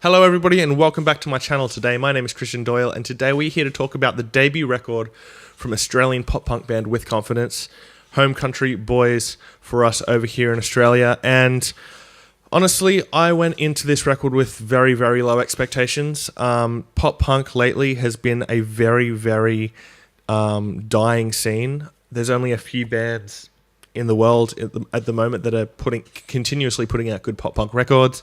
Hello everybody and welcome back to my channel today. My name is Christian Doyle and today we're here to talk about the debut record from Australian pop punk band With Confidence, Home Country Boys for us over here in Australia. And honestly, I went into this record with very, very low expectations. Pop punk lately has been a very dying scene. There's only a few bands in the world at the moment that are continuously putting out good pop punk records.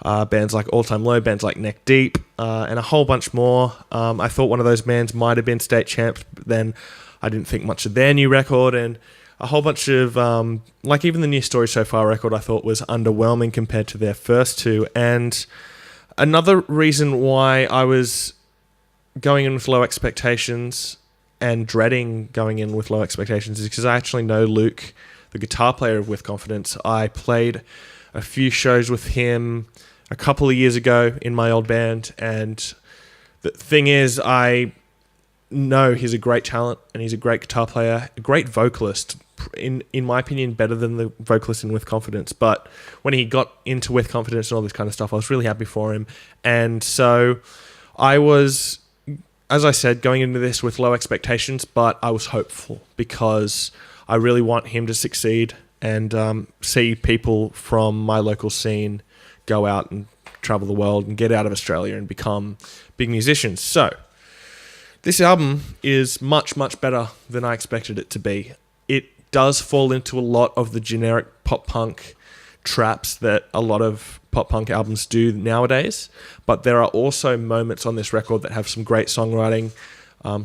Bands like All Time Low, bands like Neck Deep, and a whole bunch more. I thought one of those bands might have been State Champs, but then I didn't think much of their new record, and a whole bunch of, like even the New Story So Far record I thought was underwhelming compared to their first two. And another reason why I was going in with low expectations and dreading going in with low expectations is because I actually know Luke, the guitar player of With Confidence. I played a few shows with him a couple of years ago in my old band, and the thing is, I know he's a great talent and he's a great guitar player, a great vocalist, in my opinion better than the vocalist in With Confidence. But when he got into With Confidence and all this kind of stuff, I was really happy for him. And so I was, as I said, going into this with low expectations, but I was hopeful because I really want him to succeed and see people from my local scene go out and travel the world and get out of Australia and become big musicians. So this album is much better than I expected it to be. It does fall into a lot of the generic pop punk traps that a lot of pop punk albums do nowadays, but there are also moments on this record that have some great songwriting,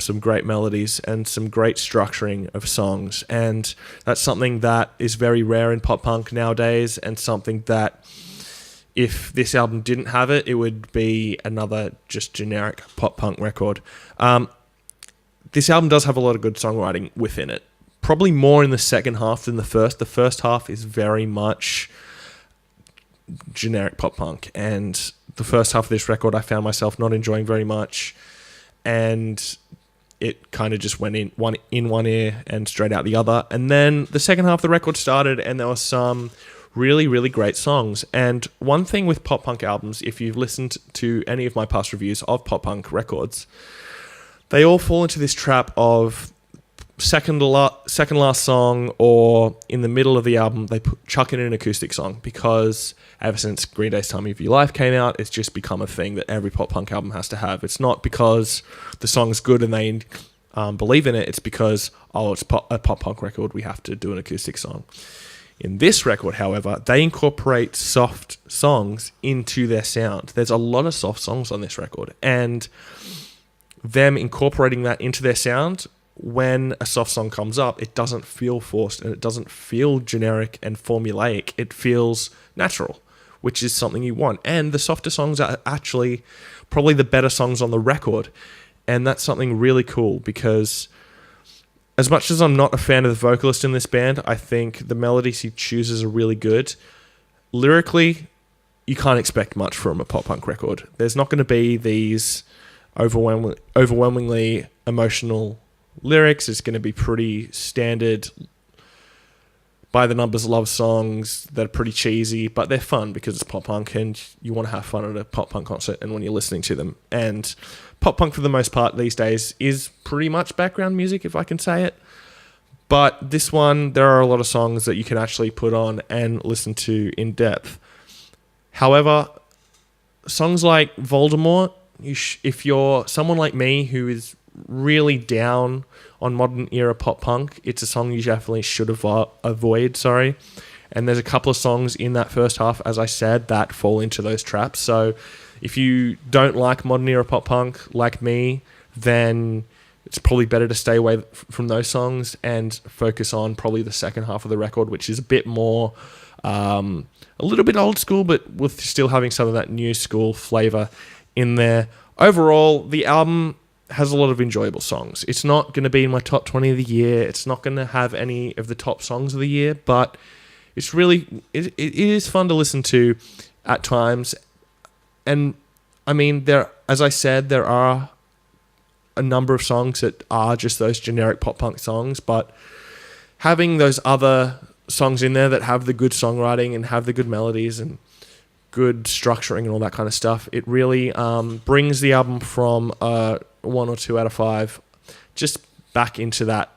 some great melodies, and some great structuring of songs. And that's something that is very rare in pop punk nowadays, and something that if this album didn't have it, it would be another just generic pop punk record. This album does have a lot of good songwriting within it. Probably more in the second half than the first. The first half is very much generic pop punk, and the first half of this record I found myself not enjoying very much, and it kind of just went in one ear and straight out the other. And then the second half of the record started, and there were some really great songs. And one thing with pop punk albums, if you've listened to any of my past reviews of pop punk records, they all fall into this trap of second last song, or in the middle of the album they chuck in an acoustic song, because ever since Green Day's Time of Your Life came out, it's just become a thing that every pop punk album has to have. It's not because the song's good and they believe in it, it's because, it's a pop punk record, we have to do an acoustic song. In this record, however, they incorporate soft songs into their sound. There's a lot of soft songs on this record, and them incorporating that into their sound, when a soft song comes up, it doesn't feel forced and it doesn't feel generic and formulaic. It feels natural, which is something you want. And the softer songs are actually probably the better songs on the record. And that's something really cool, because as much as I'm not a fan of the vocalist in this band, I think the melodies he chooses are really good. Lyrically, you can't expect much from a pop punk record. There's not going to be these overwhelmingly emotional lyrics. It's going to be pretty standard, by the numbers love songs that are pretty cheesy, but they're fun because it's pop punk and you want to have fun at a pop punk concert and when you're listening to them. And pop punk for the most part these days is pretty much background music, if I can say it. But this one, there are a lot of songs that you can actually put on and listen to in depth. However, songs like Voldemort, if you're someone like me who is really down on modern era pop punk, it's a song you definitely should avoid. And there's a couple of songs in that first half, as I said, that fall into those traps. So if you don't like modern era pop punk like me, then it's probably better to stay away from those songs and focus on probably the second half of the record, which is a bit more a little bit old school, but with still having some of that new school flavor in there. Overall, the album has a lot of enjoyable songs. It's not going to be in my top 20 of the year. It's not going to have any of the top songs of the year, but it's really, it is fun to listen to at times. And I mean, as I said, there are a number of songs that are just those generic pop punk songs, but having those other songs in there that have the good songwriting and have the good melodies and good structuring and all that kind of stuff. It really brings the album from 1 or 2 out of 5 just back into that,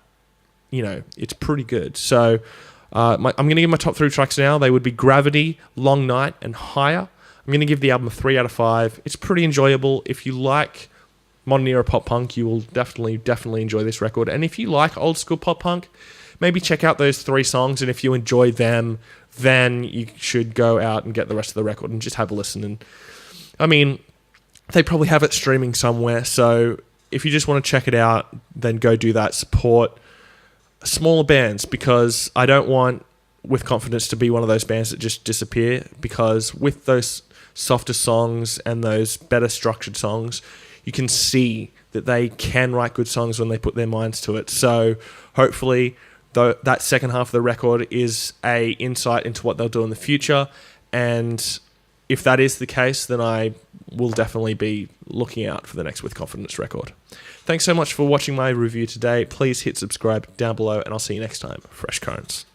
it's pretty good. So I'm going to give my top 3 tracks now. They would be Gravity, Long Night, and Higher. I'm going to give the album a 3 out of 5. It's pretty enjoyable. If you like modern era pop punk, you will definitely enjoy this record. And if you like old school pop punk, maybe check out those 3 songs, and if you enjoy them, then you should go out and get the rest of the record and just have a listen. And I mean, they probably have it streaming somewhere, so if you just want to check it out, then go do that. Support smaller bands, because I don't want With Confidence to be one of those bands that just disappear, because with those softer songs and those better structured songs, you can see that they can write good songs when they put their minds to it. So hopefully that second half of the record is a insight into what they'll do in the future, and if that is the case, then I will definitely be looking out for the next With Confidence record. Thanks so much for watching my review today. Please hit subscribe down below, and I'll see you next time. Fresh Currents.